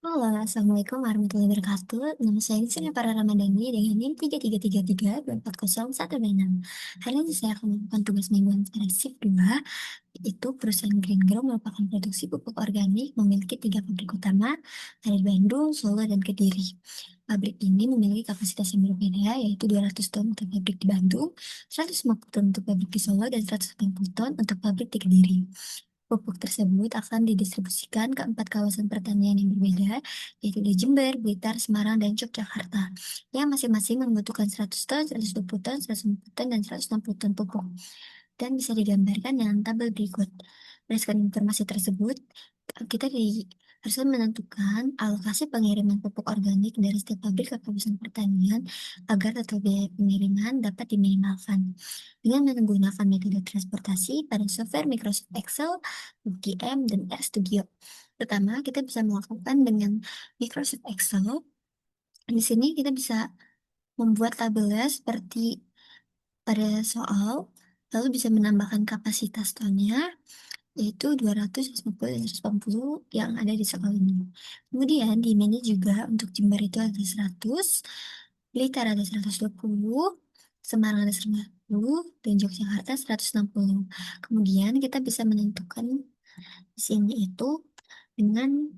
Halo, Assalamualaikum warahmatullahi wabarakatuh. Nama saya Nisrin Para Ramadhani dengan NIM 3333 240126. Hari ini saya akan melakukan tugas mingguan pada shift 2, yaitu perusahaan Green Grow merupakan produksi pupuk organik memiliki 3 pabrik utama, ada di Bandung, Solo, dan Kediri. Pabrik ini memiliki kapasitas yang berbeda, yaitu 200 ton untuk pabrik di Bandung, 150 ton untuk pabrik di Solo, dan 180 ton untuk pabrik di Kediri. Pupuk tersebut akan didistribusikan ke 4 kawasan pertanian yang berbeda, yaitu di Jember, Blitar, Semarang, dan Yogyakarta, yang masing-masing membutuhkan 100 ton, 120 ton, 150 ton, dan 160 ton pupuk. Dan bisa digambarkan dengan tabel berikut. Berdasarkan informasi tersebut, kita harus menentukan alokasi pengiriman pupuk organik dari setiap pabrik ke kawasan pertanian agar total biaya pengiriman dapat diminimalkan dengan menggunakan metode transportasi pada software Microsoft Excel, UGM, dan RStudio. Pertama, kita bisa melakukan dengan Microsoft Excel. Di sini kita bisa membuat tabelnya seperti pada soal, lalu bisa menambahkan kapasitas tonnya, yaitu 200, 150, dan 180 yang ada di soal ini. Kemudian di menu juga untuk Jember itu ada 100, Blitar ada 120, Semarang ada 150, dan Yogyakarta 160. Kemudian kita bisa menentukan di sini itu dengan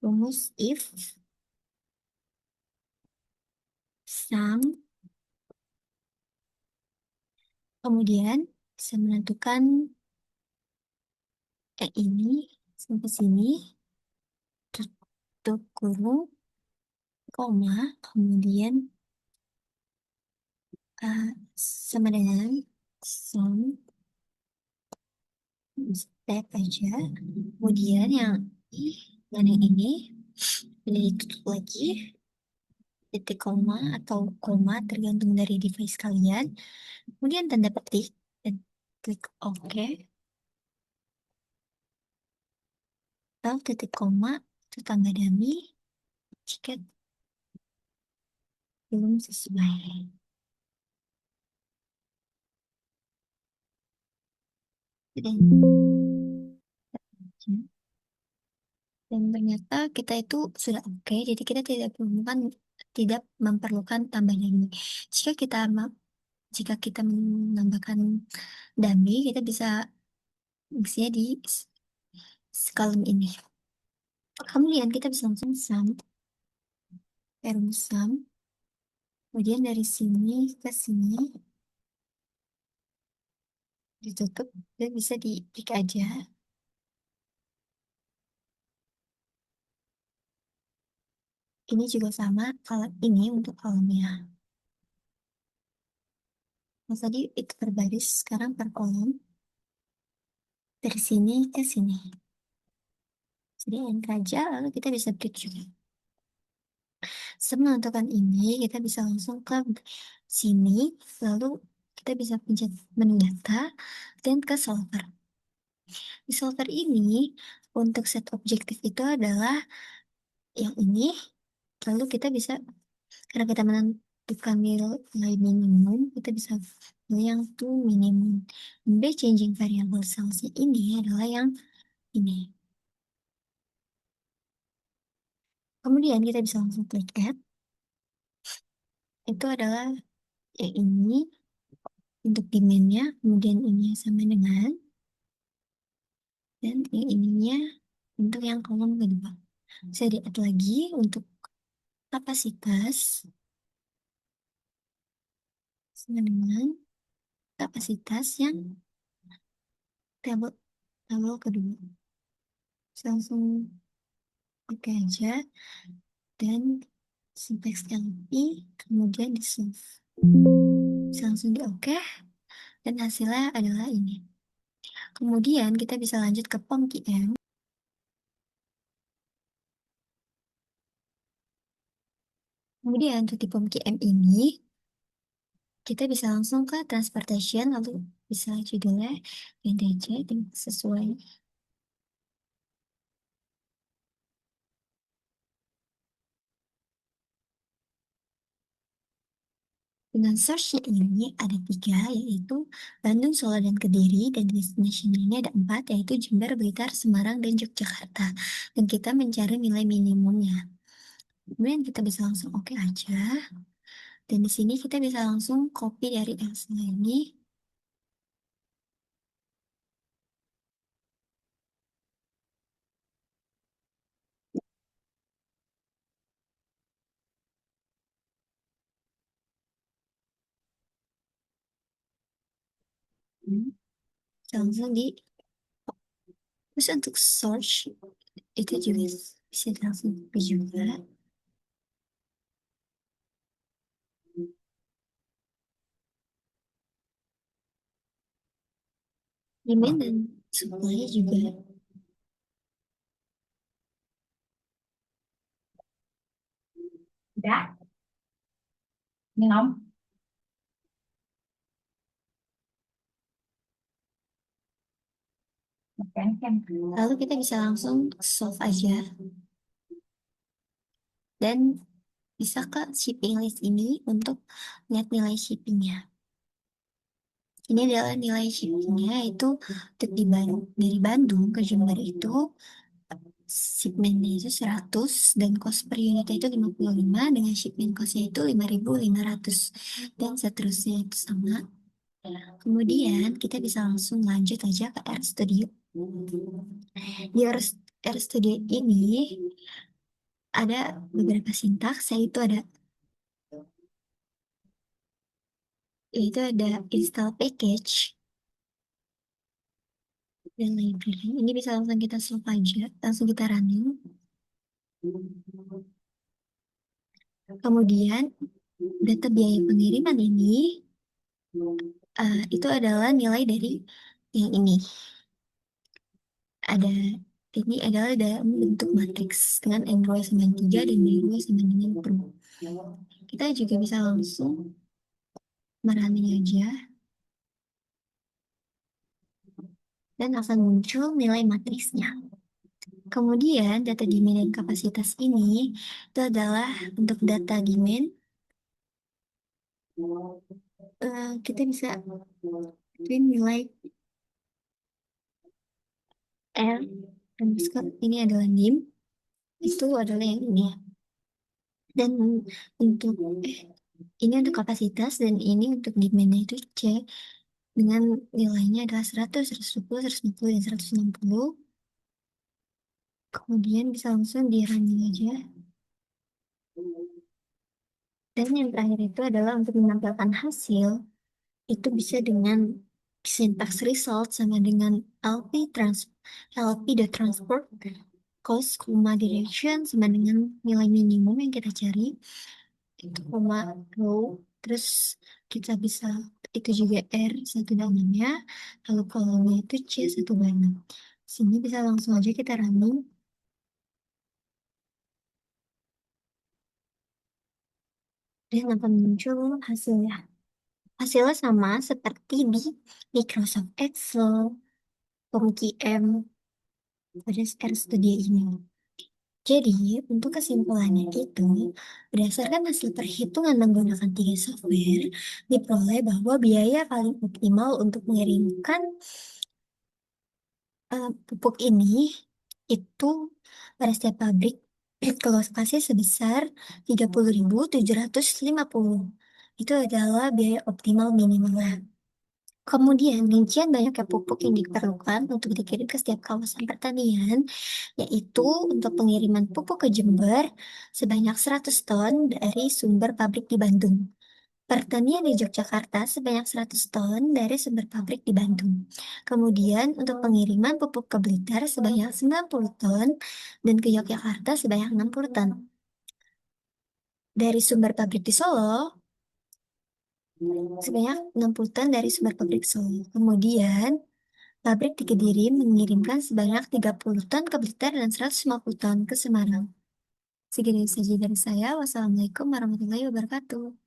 rumus if sum, kemudian bisa menentukan ini sampai sini, tutup kurung, koma, kemudian eh, sama dengan sum, step aja. Kemudian yang dan yang ini ditutup lagi, titik koma atau koma tergantung dari device kalian. Kemudian tanda petik dan klik OK. Lalu titik koma itu tanda dummy jika belum sesuai. Dan, dan ternyata kita itu sudah oke, jadi kita tidak memperlukan tambah dummy. Jika kita jika kita menambahkan dummy, kita bisa isinya di kolom ini. Kemudian kita bisa langsung sum, rumus sum. Kemudian dari sini ke sini ditutup dan bisa di-klik aja. Ini juga sama kalau ini untuk kolomnya. Nah, tadi itu berbaris, sekarang per kolom. Dari sini ke sini. Jadi enter aja, lalu kita bisa break juga. Sebelum menentukan ini, kita bisa langsung ke sini, lalu kita bisa pencet menu data, dan ke solver. Di solver ini, untuk set objektif itu adalah yang ini, lalu kita bisa, karena kita menentukan nilai minimum, kita bisa pilih yang to minimum. B changing variable cells ini adalah yang ini. Kemudian kita bisa langsung klik add. Itu adalah yang ini untuk demand-nya, kemudian ini sama dengan, dan yang ininya untuk yang kolom kedua. Bisa di-add lagi untuk kapasitas sama dengan kapasitas yang tabel tabel kedua. Bisa langsung oke aja dan syntax LP kemudian di save. Bisa langsung di oke dan hasilnya adalah ini. Kemudian kita bisa lanjut ke POM-QM. Kemudian untuk di POM-QM ini kita bisa langsung ke transportation, lalu bisa judulnya ganti aja sesuai. Dengan source ini ada tiga, yaitu Bandung, Solo, dan Kediri, dan destination ini ada empat, yaitu Jember, Blitar, Semarang, dan Yogyakarta. Dan kita mencari nilai minimumnya. Kemudian kita bisa langsung oke aja. Dan di sini kita bisa langsung copy dari Excel ini. Hmm, Bisa langsung di, terus untuk search, itu juga bisa langsung copy juga. Demand dan supply juga. Đã, nóng, một cán kem. Lalu kita bisa langsung solve aja. Dan bisa ke shipping list ini untuk lihat nilai shippingnya. Ini adalah nilai shippingnya, itu untuk dari Bandung ke Jember itu shipmentnya itu 100 dan cost per unitnya itu 55, dengan shipment costnya itu 5.500 dan seterusnya itu sama. Kemudian kita bisa langsung lanjut aja ke R Studio. Di R Studio ini ada beberapa sintaks, yaitu ada install package dan library. Ini bisa langsung kita solve aja, langsung kita running. Kemudian data biaya pengiriman ini itu adalah nilai dari yang ini. Ada ini adalah dalam bentuk matriks dengan Android 93 dan Android sama dengan Pro. Kita juga bisa langsung merunning aja dan akan muncul nilai matriksnya. Kemudian data demand dan kapasitas ini itu adalah untuk data demand. Kita bisa nilai R dan ini adalah NIM, itu adalah yang ini. Dan untuk ini untuk kapasitas dan ini untuk demand itu C, dengan nilainya adalah 100, 120, 150, dan 160. Kemudian bisa langsung di running aja. Dan yang terakhir itu adalah untuk menampilkan hasil, itu bisa dengan syntax result sama dengan lp.transport cost, direction, sama dengan nilai minimum yang kita cari, itu row, terus kita bisa, itu juga R1 dananya, lalu kolomnya itu C1 dana. Sini bisa langsung aja kita running. Dan akan muncul hasilnya. Hasilnya sama seperti di Microsoft Excel, PMQM, pada R Studio ini. Jadi, untuk kesimpulannya itu, berdasarkan hasil perhitungan menggunakan tiga software, diperoleh bahwa biaya paling optimal untuk mengirimkan pupuk ini itu pada setiap pabrik ke lokasi sebesar 30.750. Itu adalah biaya optimal minimalnya. Kemudian, rincian banyaknya pupuk yang diperlukan untuk dikirim ke setiap kawasan pertanian, yaitu untuk pengiriman pupuk ke Jember sebanyak 100 ton dari sumber pabrik di Bandung. Pertanian di Yogyakarta sebanyak 100 ton dari sumber pabrik di Bandung. Kemudian, untuk pengiriman pupuk ke Blitar sebanyak 90 ton dan ke Yogyakarta sebanyak 60 ton. Dari sumber pabrik di Solo sebanyak 60 ton dari sumber pabrik Solo. Kemudian, pabrik di Kediri mengirimkan sebanyak 30 ton ke Blitar dan 150 ton ke Semarang. Sekian saja dari saya. Wassalamualaikum warahmatullahi wabarakatuh.